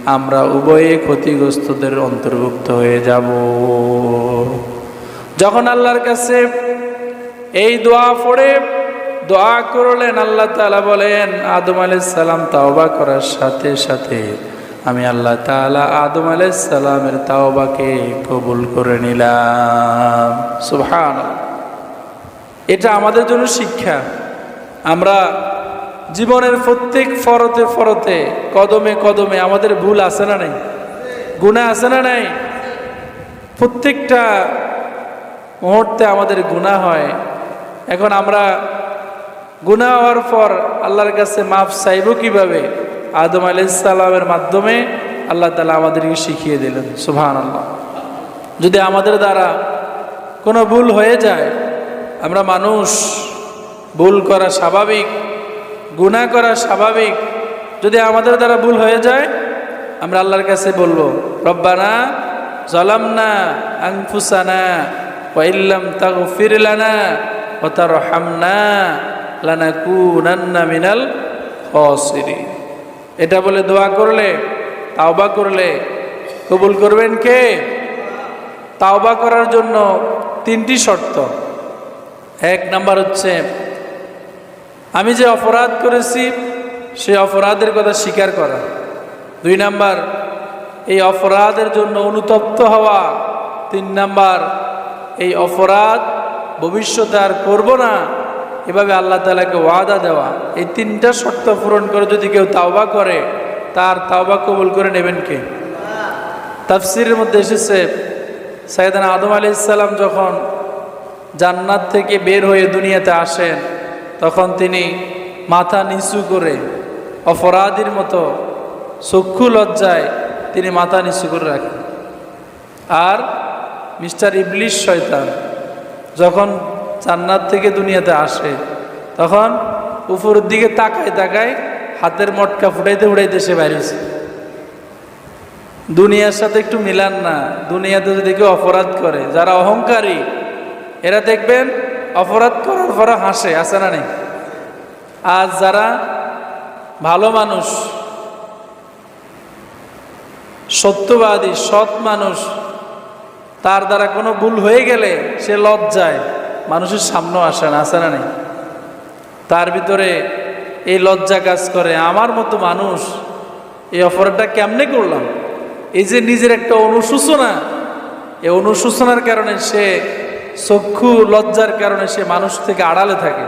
আমরা উভয়ে ক্ষতিগ্রস্তদের অন্তর্ভুক্ত হয়ে যাব। যখন আল্লাহর কাছে এই দোয়া পড়ে দোয়া করলেন, আল্লাহ তাআলা বলেন আদম আলাইহিস সালাম তাওবা করার সাথে সাথে আমি আল্লাহ তাআলা আদম আলাইহিস সালামের তাওবাকে কবুল করে নিলাম। সুবহানাল্লাহ। এটা আমাদের জন্য শিক্ষা। আমরা জীবনের প্রত্যেক ফরতে ফরতে কদমে কদমে আমাদের ভুল আছে না নাই, গুনাহ আছে না নাই? প্রত্যেকটা মুহূর্তে আমাদের গুনাহ হয়। এখন আমরা গুনাহ হওয়ার পর আল্লাহর কাছে মাফ চাইব কিভাবে? আদম আলাইহিস সালামের মাধ্যমে আল্লাহ তাআলা আমাদেরকে শিখিয়ে দিলেন। সুবহানাল্লাহ। যদি আমাদের দ্বারা কোনো ভুল হয়ে যায়, আমরা মানুষ, ভুল করা স্বাভাবিক, গুনাহ করা স্বাভাবিক। যদি আমাদের দ্বারা ভুল হয়ে যায়, আমরা আল্লাহর কাছে বলবো রব্বানা যালামনা আনফুসানা ওয়া ইল্লাম তাগফির লানা ওয়া তারহামনা লানাকুনান্না মিনাল খাসিরিন। এটা বলে দোয়া করলে, তাওবা করলে কবুল করবেন কে? তাওবা করার জন্য 3টি শর্ত। 1 নাম্বার হচ্ছে আমি যে অপরাধ করেছি সেই অপরাধের কথা স্বীকার করা। 2 নাম্বার এই অপরাধের জন্য অনুতপ্ত হওয়া। 3 নাম্বার এই অপরাধ ভবিষ্যতে আর করব না, এভাবে আল্লাহ তাআলাকে ওয়াদা দেওয়া। এই 3টা শর্ত পূরণ করে যদি কেউ তাওবা করে, তার তাওবা কবুল করে নেবেন কে? তাফসীরের মধ্যে এসেছে সাইয়েদনা আদম আলাইহিস সালাম যখন জান্নাত থেকে বের হয়ে দুনিয়াতে আসেন, তখন তিনি মাথা নিচু করে অপরাধীর মতো চক্ষু লজ্জায় তিনি মাথা নিচু করে রাখেন। আর মিস্টার ইবলিস শয়তান যখন জান্নাত থেকে দুনিয়াতে আসে, তখন উপরের দিকে তাকায় তাকায় হাতের মটকা ফুটাইতে ফুটাইতে সে বাইরেছে। দুনিয়ার সাথে একটু মিলান না। দুনিয়াতে যদি কেউ অপরাধ করে, যারা অহংকারী এরা দেখবেন অপরাধ করার পরে হাসে, আছে না নেই? আর যারা ভালো মানুষ, সত্যবাদী, সৎ মানুষ, তার দ্বারা কোনো ভুল হয়ে গেলে সে লজ্জায় মানুষের সামনেও আসে না, আছে না নেই? তার ভিতরে এই লজ্জা কাজ করে, আমার মতো মানুষ এই অপরাধটা কেমনে করলাম। এই যে নিজের একটা অনুশোচনা, এই অনুশোচনার কারণে সে চক্ষু লজ্জার কারণে সে মানুষ থেকে আড়ালে থাকে।